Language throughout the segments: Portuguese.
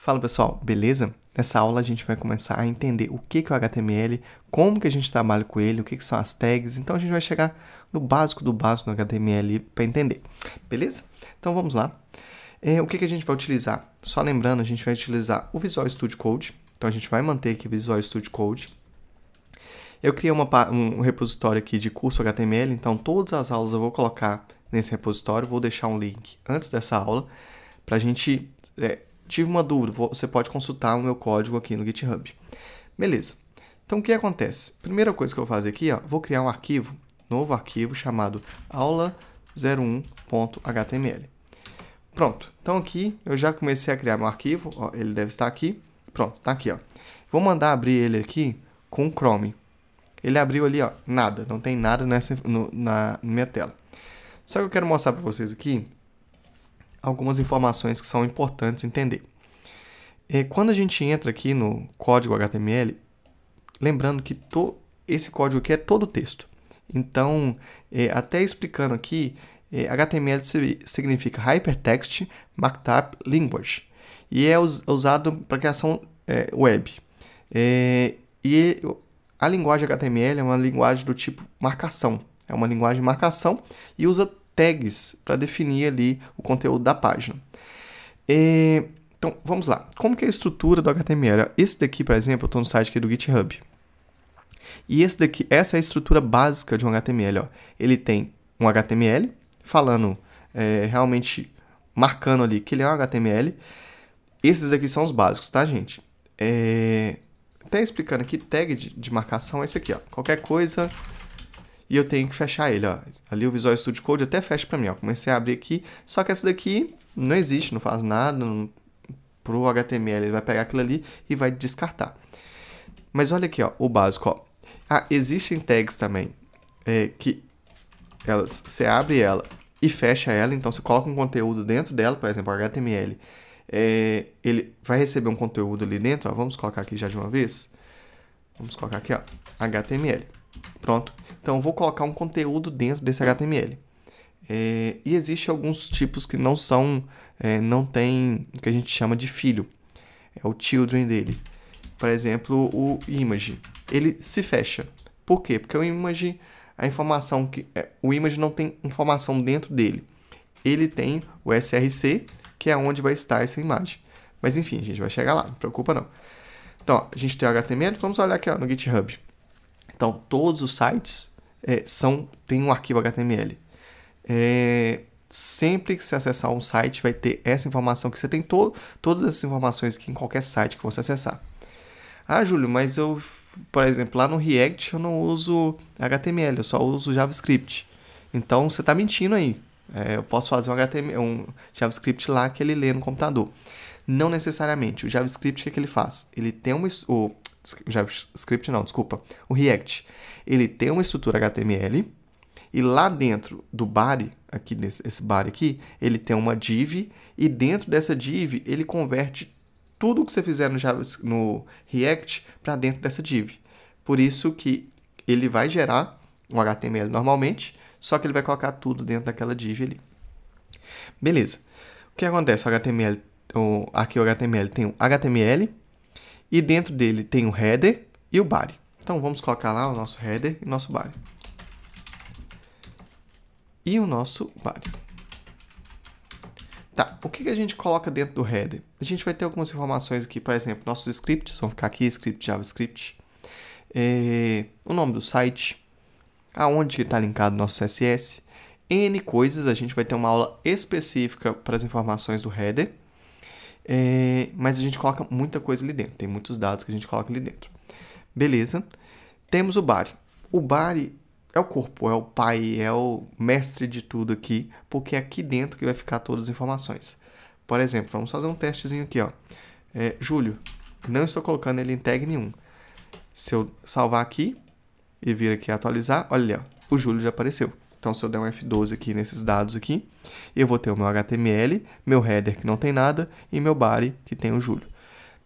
Fala pessoal, beleza? Nessa aula a gente vai começar a entender o que é o HTML, como que a gente trabalha com ele, o que são as tags, então a gente vai chegar no básico do básico do HTML para entender, beleza? Então vamos lá. O que a gente vai utilizar? Só lembrando, a gente vai utilizar o Visual Studio Code, então a gente vai manter aqui o Visual Studio Code. Eu criei um repositório aqui de curso HTML, então todas as aulas eu vou colocar nesse repositório, vou deixar um link antes dessa aula, para a gente... Tive uma dúvida, você pode consultar o meu código aqui no GitHub. Beleza. Então, o que acontece? Primeira coisa que eu vou fazer aqui, vou criar um arquivo, novo arquivo chamado aula01.html. Pronto. Então, aqui eu já comecei a criar meu arquivo, ele deve estar aqui. Pronto, tá aqui, Vou mandar abrir ele aqui com o Chrome. Ele abriu ali, nada, não tem nada na minha tela. Só que eu quero mostrar para vocês aqui algumas informações que são importantes entender. Quando a gente entra aqui no código HTML, lembrando que esse código aqui é todo texto. Então, até explicando aqui, HTML significa Hypertext Markup Language e é usado para criação web. E a linguagem HTML é uma linguagem do tipo marcação. É uma linguagem de marcação e usa tags para definir ali o conteúdo da página. Então, vamos lá. Como que é a estrutura do HTML? Esse daqui, por exemplo, eu estou no site aqui do GitHub. E essa é a estrutura básica de um HTML. Ele tem um HTML, falando, realmente marcando ali que ele é um HTML. Esses aqui são os básicos, tá, gente? Até explicando aqui, tag de marcação é esse aqui, Qualquer coisa... E eu tenho que fechar ele, Ali o Visual Studio Code até fecha para mim, Comecei a abrir aqui, só que essa daqui não existe, não faz nada pro HTML. Ele vai pegar aquilo ali e vai descartar. Mas olha aqui, o básico, existem tags também, que você abre ela e fecha ela, então você coloca um conteúdo dentro dela, por exemplo, o HTML. Ele vai receber um conteúdo ali dentro, vamos colocar aqui já de uma vez. Vamos colocar aqui, HTML. Pronto. Então, eu vou colocar um conteúdo dentro desse HTML. E existem alguns tipos que não tem o que a gente chama de filho. É o children dele. Por exemplo, o image. Ele se fecha. Por quê? Porque o image, o image não tem informação dentro dele. Ele tem o src, que é onde vai estar essa imagem. Mas enfim, a gente vai chegar lá, não preocupa não. Então, a gente tem o HTML, vamos olhar aqui no GitHub. Então, todos os sites têm um arquivo HTML. Sempre que você acessar um site, vai ter essa informação que você tem todas essas informações aqui em qualquer site que você acessar. Júlio, mas eu, por exemplo, lá no React eu não uso HTML, eu só uso JavaScript. Então, você está mentindo aí. Eu posso fazer um JavaScript lá que ele lê no computador. Não necessariamente. O JavaScript, o que ele faz? Ele tem o JavaScript não, desculpa. O React. Ele tem uma estrutura HTML e lá dentro do body, esse body aqui, ele tem uma div e dentro dessa div ele converte tudo que você fizer no React para dentro dessa div. Por isso que ele vai gerar um HTML normalmente, só que ele vai colocar tudo dentro daquela div ali. Beleza. O que acontece? Aqui o HTML tem o HTML e dentro dele tem o header e o body. Então, vamos colocar lá o nosso header e o nosso body. E o nosso body. Tá, o que a gente coloca dentro do header? A gente vai ter algumas informações aqui, por exemplo, nossos scripts, vão ficar aqui, script JavaScript. O nome do site, aonde está linkado o nosso CSS. N coisas, a gente vai ter uma aula específica para as informações do header. Mas a gente coloca muita coisa ali dentro. Tem muitos dados que a gente coloca ali dentro. Beleza. Temos o body. O body é o corpo, é o pai, é o mestre de tudo aqui, porque é aqui dentro que vai ficar todas as informações. Por exemplo, vamos fazer um testezinho aqui, Júlio, não estou colocando ele em tag nenhum. Se eu salvar aqui e vir aqui atualizar, olha ali, o Júlio já apareceu. Então, se eu der um F12 aqui nesses dados aqui, eu vou ter o meu HTML, meu header que não tem nada e meu body que tem o Júlio.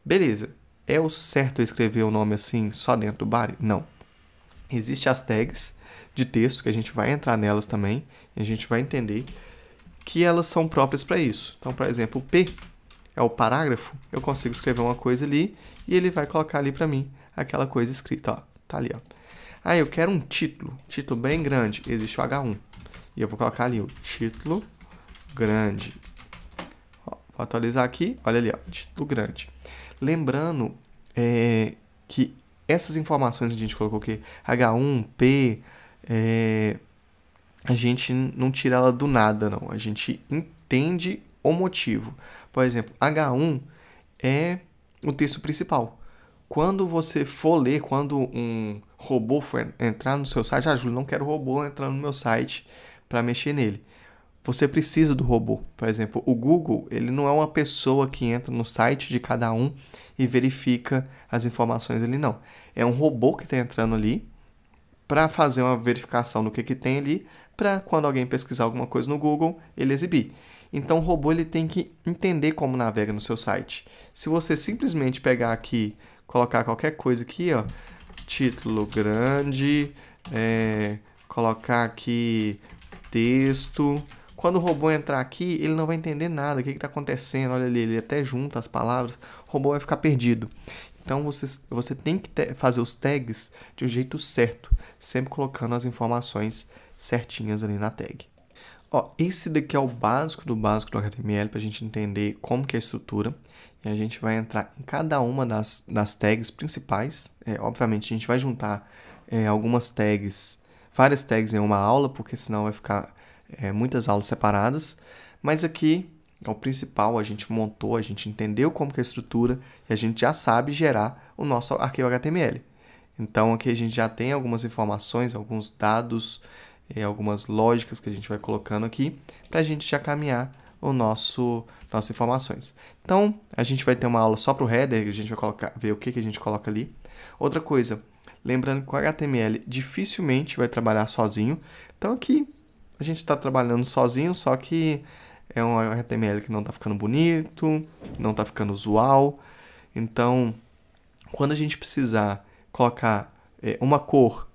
Beleza. É o certo eu escrever o nome assim só dentro do body? Não. Existem as tags de texto que a gente vai entrar nelas também e a gente vai entender que elas são próprias para isso. Então, por exemplo, o P é o parágrafo, eu consigo escrever uma coisa ali e ele vai colocar ali para mim aquela coisa escrita, ó, tá ali, ó. Ah, eu quero um título bem grande, existe o H1. E eu vou colocar ali o título grande. Ó, vou atualizar aqui, olha ali, ó, título grande. Lembrando que essas informações que a gente colocou aqui, H1, P, a gente não tira ela do nada, não. A gente entende o motivo. Por exemplo, H1 é o texto principal. Quando você for ler, quando um robô for entrar no seu site, Júlio, não quero robô entrando no meu site para mexer nele. Você precisa do robô. Por exemplo, o Google, ele não é uma pessoa que entra no site de cada um e verifica as informações ali, não. É um robô que está entrando ali para fazer uma verificação do que tem ali, para quando alguém pesquisar alguma coisa no Google, ele exibir. Então, o robô ele tem que entender como navega no seu site. Se você simplesmente pegar aqui, colocar qualquer coisa aqui, ó, título grande, colocar aqui texto. Quando o robô entrar aqui, ele não vai entender nada, o que está acontecendo, olha ali, ele até junta as palavras, o robô vai ficar perdido. Então, você tem que fazer os tags de um jeito certo, sempre colocando as informações certinhas ali na tag. Ó, esse daqui é o básico do HTML para a gente entender como que é a estrutura. E a gente vai entrar em cada uma das tags principais. Obviamente, a gente vai juntar algumas tags, várias tags em uma aula, porque senão vai ficar muitas aulas separadas. Mas aqui é o principal, a gente montou, a gente entendeu como que é a estrutura e a gente já sabe gerar o nosso arquivo HTML. Então, aqui a gente já tem algumas informações, alguns dados, algumas lógicas que a gente vai colocando aqui para a gente já caminhar nossas informações. Então, a gente vai ter uma aula só para o header, a gente vai ver o que a gente coloca ali. Outra coisa, lembrando que o HTML dificilmente vai trabalhar sozinho. Então, aqui a gente está trabalhando sozinho, só que é um HTML que não está ficando bonito, não está ficando usual. Então, quando a gente precisar colocar uma cor,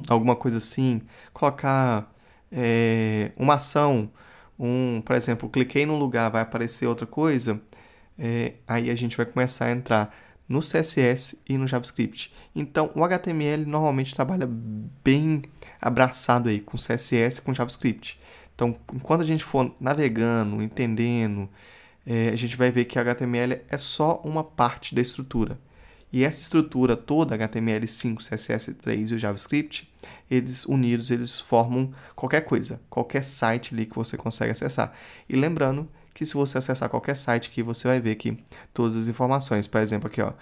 alguma coisa assim, colocar uma ação, por exemplo, cliquei num lugar, vai aparecer outra coisa, aí a gente vai começar a entrar no CSS e no JavaScript. Então, o HTML normalmente trabalha bem abraçado aí com CSS e com JavaScript. Então, enquanto a gente for navegando, entendendo, a gente vai ver que o HTML é só uma parte da estrutura. E essa estrutura toda, HTML5, CSS3 e o JavaScript, eles unidos, eles formam qualquer coisa, qualquer site ali que você consegue acessar. E lembrando que se você acessar qualquer site aqui, você vai ver aqui todas as informações. Por exemplo, aqui, ó,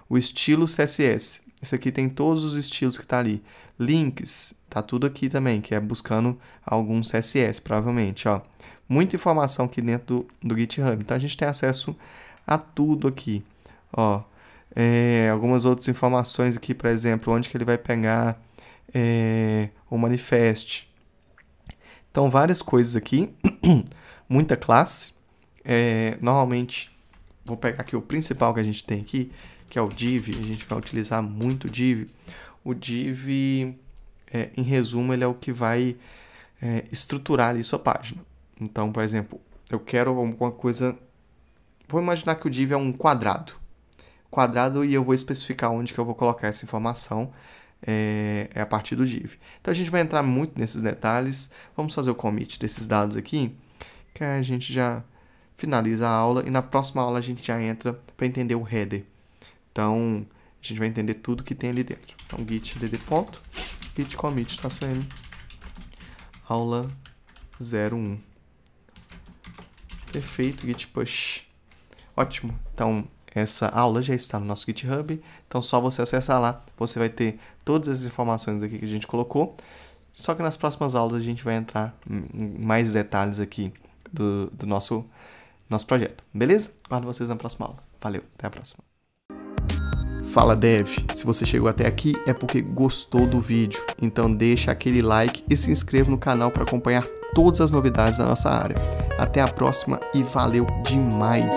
o estilo CSS. Isso aqui tem todos os estilos que tá ali. Links, tá tudo aqui também, que é buscando algum CSS, provavelmente, ó. Muita informação aqui dentro do GitHub. Então, a gente tem acesso a tudo aqui, ó. Algumas outras informações aqui, por exemplo, onde que ele vai pegar o manifest. Então, várias coisas aqui, muita classe. Normalmente, vou pegar aqui o principal que a gente tem aqui, que é o div. A gente vai utilizar muito o div. O div, em resumo, ele é o que vai estruturar ali sua página. Então, por exemplo, eu quero alguma coisa... Vou imaginar que o div é um quadrado. E eu vou especificar onde que eu vou colocar essa informação a partir do div. Então, a gente vai entrar muito nesses detalhes. Vamos fazer o commit desses dados aqui, que a gente já finaliza a aula. E na próxima aula a gente já entra para entender o header. Então, a gente vai entender tudo que tem ali dentro. Então, git git commit -m aula 01. Perfeito, git push. Ótimo. Então, essa aula já está no nosso GitHub, então só você acessar lá, você vai ter todas as informações aqui que a gente colocou, só que nas próximas aulas a gente vai entrar em mais detalhes aqui do nosso projeto, beleza? Guardo vocês na próxima aula. Valeu, até a próxima. Fala Dev, se você chegou até aqui é porque gostou do vídeo, então deixa aquele like e se inscreva no canal para acompanhar todas as novidades da nossa área. Até a próxima e valeu demais!